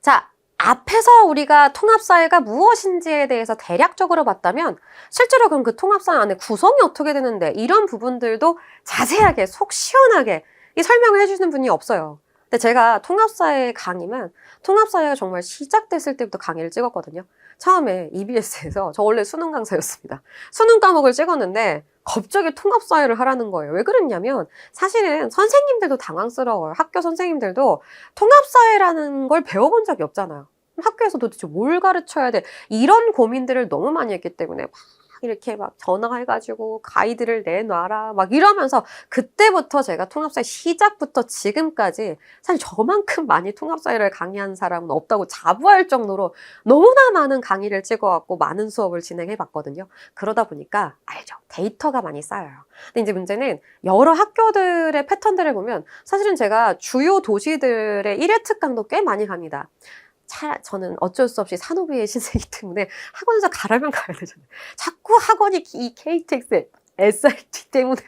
자, 앞에서 우리가 통합사회가 무엇인지에 대해서 대략적으로 봤다면 실제로 그럼 그 통합사회 안에 구성이 어떻게 되는데 이런 부분들도 자세하게 속 시원하게 이 설명을 해주시는 분이 없어요. 근데 제가 통합사회 강의만 통합사회가 정말 시작됐을 때부터 강의를 찍었거든요. 처음에 EBS에서 저 원래 수능 강사였습니다. 수능 과목을 찍었는데 갑자기 통합사회를 하라는 거예요. 왜 그랬냐면 사실은 선생님들도 당황스러워요. 학교 선생님들도 통합사회라는 걸 배워본 적이 없잖아요. 학교에서 도대체 뭘 가르쳐야 돼? 이런 고민들을 너무 많이 했기 때문에 막 이렇게 막 전화해가지고 가이드를 내놔라 막 이러면서 그때부터 제가 통합사회 시작부터 지금까지 사실 저만큼 많이 통합사회를 강의한 사람은 없다고 자부할 정도로 너무나 많은 강의를 찍어왔고 많은 수업을 진행해 봤거든요. 그러다 보니까 알죠. 데이터가 많이 쌓여요. 근데 이제 문제는 여러 학교들의 패턴들을 보면 사실은 제가 주요 도시들의 1회 특강도 꽤 많이 갑니다. 저는 어쩔 수 없이 산후부의 신세이기 때문에 학원에서 가라면 가야 되잖아요. 자꾸 학원이 이 KTX, SRT 때문에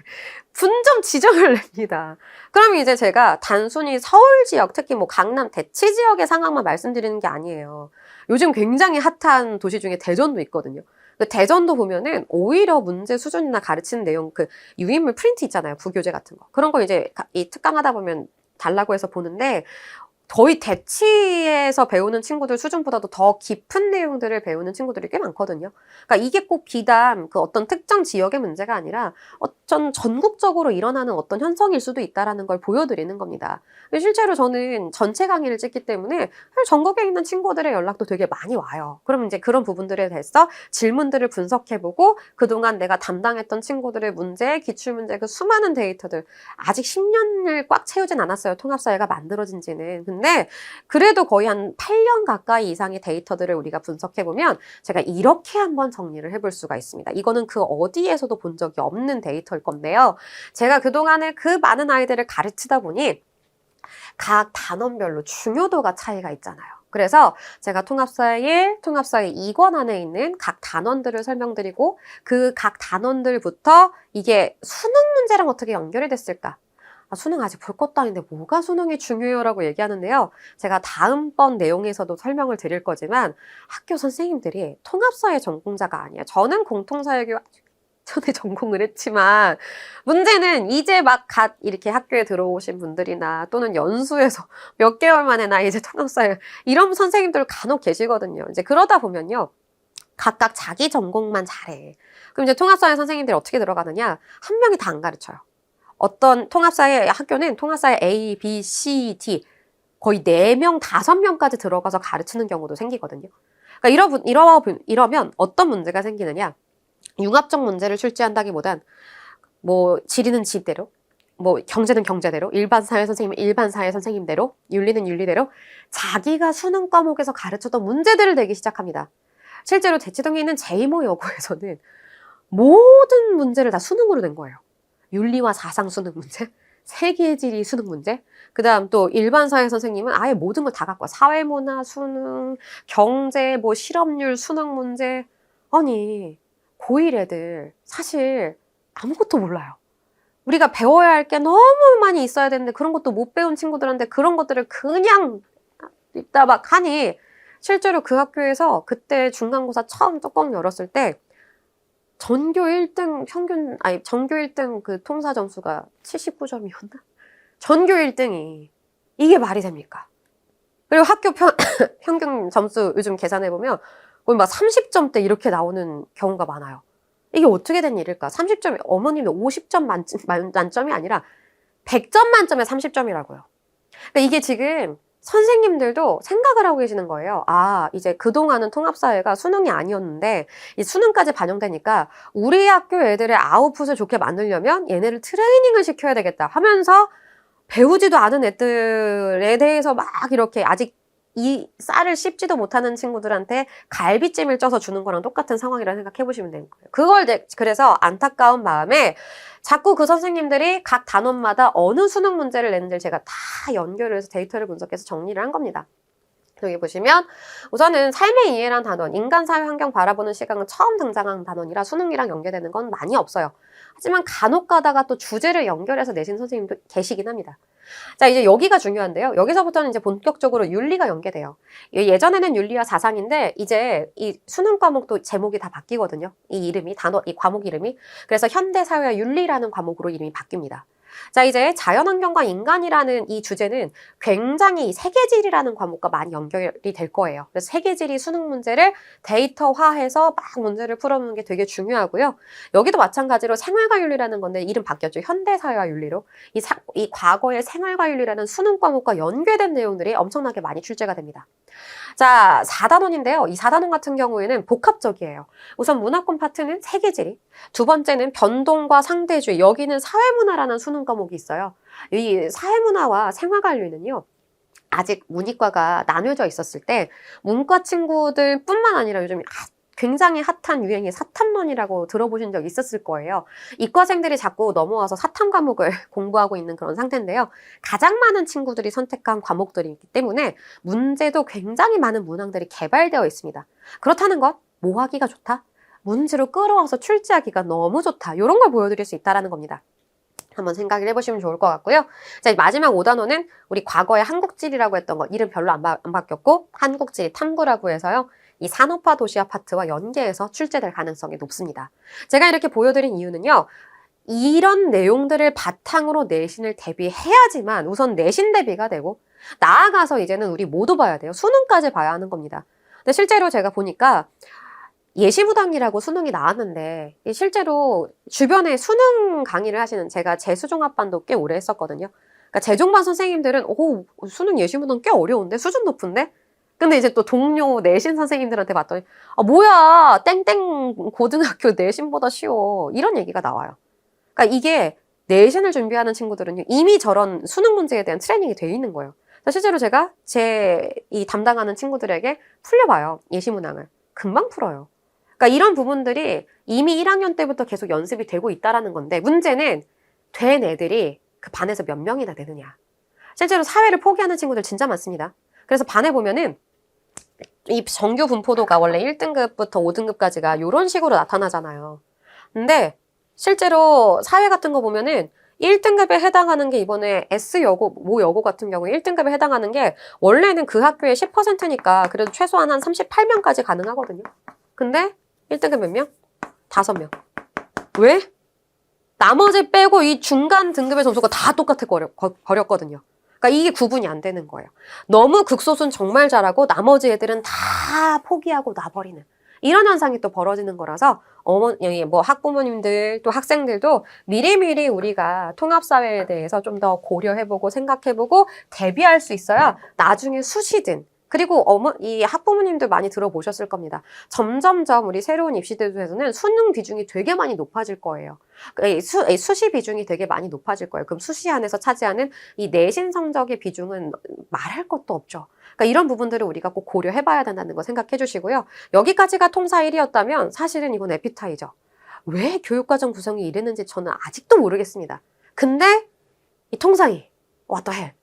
분점 지정을 냅니다. 그러면 이제 제가 단순히 서울 지역, 특히 뭐 강남 대치 지역의 상황만 말씀드리는 게 아니에요. 요즘 굉장히 핫한 도시 중에 대전도 있거든요. 그 대전도 보면은 오히려 문제 수준이나 가르치는 내용, 그 유인물 프린트 있잖아요. 부교재 같은 거. 그런 거 이제 이 특강하다 보면 달라고 해서 보는데 거의 대치에서 배우는 친구들 수준보다도 더 깊은 내용들을 배우는 친구들이 꽤 많거든요. 그러니까 이게 꼭 비단 그 어떤 특정 지역의 문제가 아니라 어떤 전국적으로 일어나는 어떤 현상일 수도 있다라는 걸 보여드리는 겁니다. 실제로 저는 전체 강의를 찍기 때문에 전국에 있는 친구들의 연락도 되게 많이 와요. 그럼 이제 그런 부분들에 대해서 질문들을 분석해보고 그동안 내가 담당했던 친구들의 문제, 기출문제, 그 수많은 데이터들 아직 10년을 꽉 채우진 않았어요. 통합사회가 만들어진 지는. 근데 그래도 거의 한 8년 가까이 이상의 데이터들을 우리가 분석해보면 제가 이렇게 한번 정리를 해볼 수가 있습니다. 이거는 그 어디에서도 본 적이 없는 데이터일 건데요. 제가 그동안에 그 많은 아이들을 가르치다 보니 각 단원별로 중요도가 차이가 있잖아요. 그래서 제가 통합사회 1, 통합사회 2권 안에 있는 각 단원들을 설명드리고 그 각 단원들부터 이게 수능 문제랑 어떻게 연결이 됐을까? 수능 아직 볼 것도 아닌데 뭐가 수능이 중요해요? 라고 얘기하는데요. 제가 다음번 내용에서도 설명을 드릴 거지만 학교 선생님들이 통합사회 전공자가 아니에요. 저는 공통사회교육 전에 전공을 했지만 문제는 이제 막 갓 이렇게 학교에 들어오신 분들이나 또는 연수에서 몇 개월 만에 나 이제 통합사회 이런 선생님들 간혹 계시거든요. 이제 그러다 보면요. 각각 자기 전공만 잘해. 그럼 이제 통합사회 선생님들이 어떻게 들어가느냐? 한 명이 다 안 가르쳐요. 어떤 통합사회 학교는 통합사회 A, B, C, D 거의 4명, 5명까지 들어가서 가르치는 경우도 생기거든요. 그러니까 이러면 어떤 문제가 생기느냐? 융합적 문제를 출제한다기보단 뭐 지리는 지대로, 뭐 경제는 경제대로, 일반 사회 선생님은 일반 사회 선생님대로, 윤리는 윤리대로 자기가 수능 과목에서 가르쳤던 문제들을 내기 시작합니다. 실제로 대치동에 있는 제2모 여고에서는 모든 문제를 다 수능으로 낸 거예요. 윤리와 사상 수능 문제, 세계지리 수능 문제, 그 다음 또 일반 사회 선생님은 아예 모든 걸 다 갖고 와. 사회문화 수능, 경제, 뭐 실업률 수능 문제. 아니, 고1 애들 사실 아무것도 몰라요. 우리가 배워야 할 게 너무 많이 있어야 되는데 그런 것도 못 배운 친구들한테 그런 것들을 그냥 입다 막 하니 실제로 그 학교에서 그때 중간고사 처음 뚜껑 열었을 때 전교 1등 전교 1등 그 통사 점수가 79점이었나? 전교 1등이 이게 말이 됩니까? 그리고 학교 평균 점수 요즘 계산해보면 거의 막 30점대 이렇게 나오는 경우가 많아요. 이게 어떻게 된 일일까? 30점이, 어머님이 50점 만점이 아니라 100점 만점에 30점이라고요. 그러니까 이게 지금 선생님들도 생각을 하고 계시는 거예요. 아, 이제 그동안은 통합사회가 수능이 아니었는데 이 수능까지 반영되니까 우리 학교 애들의 아웃풋을 좋게 만들려면 얘네를 트레이닝을 시켜야 되겠다 하면서 배우지도 않은 애들에 대해서 막 이렇게 아직 이 쌀을 씹지도 못하는 친구들한테 갈비찜을 쪄서 주는 거랑 똑같은 상황이라 생각해 보시면 되는 거예요. 그래서 안타까운 마음에 자꾸 그 선생님들이 각 단원마다 어느 수능 문제를 냈는지 제가 다 연결을 해서 데이터를 분석해서 정리를 한 겁니다. 여기 보시면 우선은 삶의 이해란 단원, 인간 사회 환경 바라보는 시각은 처음 등장한 단원이라 수능이랑 연계되는 건 많이 없어요. 하지만 간혹 가다가 또 주제를 연결해서 내신 선생님도 계시긴 합니다. 자, 이제 여기가 중요한데요. 여기서부터는 이제 본격적으로 윤리가 연계돼요. 예전에는 윤리와 사상인데 이제 이 수능 과목도 제목이 다 바뀌거든요. 이 이름이 이 과목 이름이. 그래서 현대사회와 윤리라는 과목으로 이름이 바뀝니다. 자, 이제 자연환경과 인간이라는 이 주제는 굉장히 세계지리라는 과목과 많이 연결이 될 거예요. 그래서 세계지리 수능 문제를 데이터화해서 막 문제를 풀어보는 게 되게 중요하고요. 여기도 마찬가지로 생활과 윤리라는 건데 이름 바뀌었죠. 현대사회와 윤리로. 이 과거의 생활과 윤리라는 수능 과목과 연계된 내용들이 엄청나게 많이 출제가 됩니다. 자, 4단원인데요. 이 4단원 같은 경우에는 복합적이에요. 우선 문화권 파트는 세계지리, 두 번째는 변동과 상대주의, 여기는 사회문화라는 수능 과목이 있어요. 이 사회문화와 생활관리는요, 아직 문이과가 나뉘어져 있었을 때 문과 친구들 뿐만 아니라 요즘 굉장히 핫한 유행이 사탐론이라고 들어보신 적 있었을 거예요. 이과생들이 자꾸 넘어와서 사탐 과목을 공부하고 있는 그런 상태인데요. 가장 많은 친구들이 선택한 과목들이 있기 때문에 문제도 굉장히 많은 문항들이 개발되어 있습니다. 그렇다는 것, 뭐 하기가 좋다? 문제로 끌어와서 출제하기가 너무 좋다. 이런 걸 보여드릴 수 있다는 겁니다. 한번 생각을 해보시면 좋을 것 같고요. 자, 마지막 5단원은 우리 과거에 한국지리라고 했던 거, 이름 별로 안 바뀌었고 한국지리 탐구라고 해서요. 이 산업화 도시화 파트와 연계해서 출제될 가능성이 높습니다. 제가 이렇게 보여드린 이유는요. 이런 내용들을 바탕으로 내신을 대비해야지만 우선 내신 대비가 되고 나아가서 이제는 우리 모두 봐야 돼요. 수능까지 봐야 하는 겁니다. 근데 실제로 제가 보니까 예시무당이라고 수능이 나왔는데 실제로 주변에 수능 강의를 하시는 제가 재수종합반도 꽤 오래 했었거든요. 그러니까 재종반 선생님들은 오, 수능 예시무당 꽤 어려운데? 수준 높은데? 근데 이제 또 동료 내신 선생님들한테 봤더니 아, 뭐야 땡땡 고등학교 내신보다 쉬워 이런 얘기가 나와요. 그러니까 이게 내신을 준비하는 친구들은 이미 저런 수능 문제에 대한 트레이닝이 돼 있는 거예요. 실제로 제가 이 담당하는 친구들에게 풀려봐요. 예시문항을. 금방 풀어요. 그러니까 이런 부분들이 이미 1학년 때부터 계속 연습이 되고 있다라는 건데 문제는 된 애들이 그 반에서 몇 명이나 되느냐. 실제로 사회를 포기하는 친구들 진짜 많습니다. 그래서 반에 보면은 이 정규 분포도가 원래 1등급부터 5등급까지가 이런 식으로 나타나잖아요. 근데 실제로 사회 같은 거 보면은 1등급에 해당하는 게 이번에 S여고, 모 여고 같은 경우에 1등급에 해당하는 게 원래는 그 학교의 10%니까 그래도 최소한 한 38명까지 가능하거든요. 근데 1등급 몇 명? 5명. 왜? 나머지 빼고 이 중간 등급의 점수가 다 똑같아 버렸거든요. 그러니까 이게 구분이 안 되는 거예요. 너무 극소수는 정말 잘하고 나머지 애들은 다 포기하고 놔버리는 이런 현상이 또 벌어지는 거라서 학부모님들 또 학생들도 미리미리 우리가 통합사회에 대해서 좀 더 고려해보고 생각해보고 대비할 수 있어야 나중에 수시든 그리고 이 학부모님들 많이 들어보셨을 겁니다. 점점점 우리 새로운 입시제도에서는 수능 비중이 되게 많이 높아질 거예요. 수시 비중이 되게 많이 높아질 거예요. 그럼 수시 안에서 차지하는 이 내신 성적의 비중은 말할 것도 없죠. 그러니까 이런 부분들을 우리가 꼭 고려해봐야 된다는 거 생각해 주시고요. 여기까지가 통사 1이었다면 사실은 이건 에피타이저. 왜 교육과정 구성이 이랬는지 저는 아직도 모르겠습니다. 근데 이 통사 2, what the hell.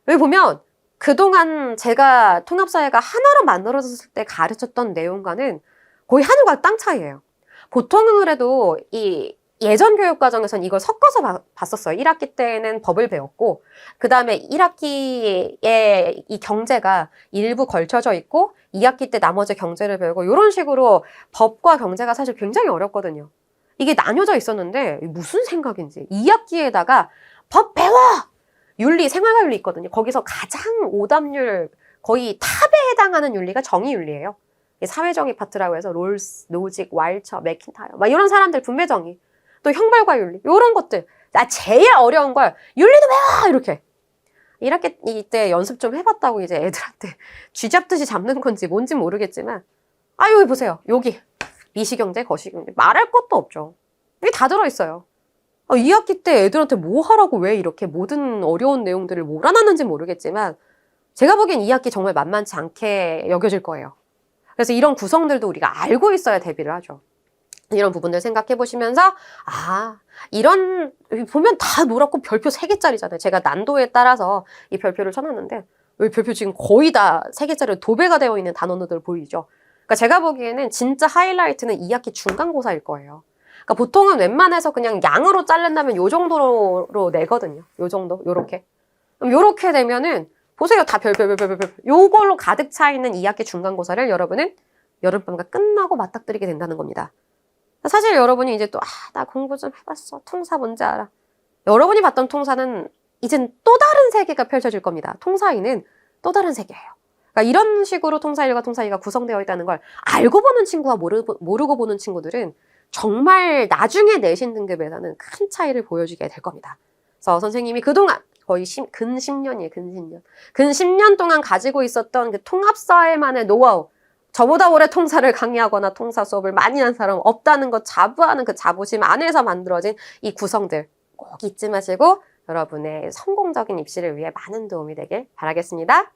여기 보면 그동안 제가 통합사회가 하나로 만들어졌을 때 가르쳤던 내용과는 거의 하늘과 땅 차이예요. 보통은 그래도 이 예전 교육과정에서는 이걸 섞어서 봤었어요. 1학기 때는 법을 배웠고 그 다음에 1학기에 이 경제가 일부 걸쳐져 있고 2학기 때 나머지 경제를 배우고 이런 식으로 법과 경제가 사실 굉장히 어렵거든요. 이게 나뉘어져 있었는데 무슨 생각인지 2학기에다가 법 배워! 윤리, 생활과윤리 있거든요. 거기서 가장 오답률 거의 탑에 해당하는 윤리가 정의윤리예요. 사회정의 파트라고 해서 롤스, 노직, 왈처, 맥킨타이어 막 이런 사람들 분배정의 또 형벌과윤리 이런 것들 제일 어려운 걸 윤리도 배워! 이렇게 1학기 때 연습 좀 해봤다고 이제 애들한테 쥐 잡듯이 잡는 건지 뭔지 모르겠지만 여기 보세요. 여기 미시경제, 거시경제 말할 것도 없죠. 이게 다 들어있어요. 2학기 때 애들한테 뭐 하라고 왜 이렇게 모든 어려운 내용들을 몰아놨는지 모르겠지만 제가 보기엔 2학기 정말 만만치 않게 여겨질 거예요. 그래서 이런 구성들도 우리가 알고 있어야 대비를 하죠. 이런 부분들 생각해 보시면서 이런 보면 다 노랗고 별표 3개짜리잖아요. 제가 난도에 따라서 이 별표를 쳐놨는데 여기 별표 지금 거의 다 3개짜리 도배가 되어 있는 단원들 보이죠? 그러니까 제가 보기에는 진짜 하이라이트는 2학기 중간고사일 거예요. 그러니까 보통은 웬만해서 그냥 양으로 자른다면 요 정도로 내거든요. 요 정도, 요렇게. 그럼 요렇게 되면은 보세요. 다 별별별별별. 요걸로 가득 차 있는 2학기 중간고사를 여러분은 여름방과 끝나고 맞닥뜨리게 된다는 겁니다. 사실 여러분이 이제 또, 나 공부 좀 해봤어. 통사 뭔지 알아. 여러분이 봤던 통사는 이젠 또 다른 세계가 펼쳐질 겁니다. 통사2는 또 다른 세계예요. 그러니까 이런 식으로 통사1과 통사2가 구성되어 있다는 걸 알고 보는 친구와 모르고 보는 친구들은 정말 나중에 내신 등급에서는 큰 차이를 보여주게 될 겁니다. 그래서 선생님이 그동안 거의 근 10년이에요. 근 10년 동안 가지고 있었던 그 통합사회만의 노하우, 저보다 오래 통사를 강의하거나 통사 수업을 많이 한 사람 없다는 것 자부하는 그 자부심 안에서 만들어진 이 구성들 꼭 잊지 마시고 여러분의 성공적인 입시를 위해 많은 도움이 되길 바라겠습니다.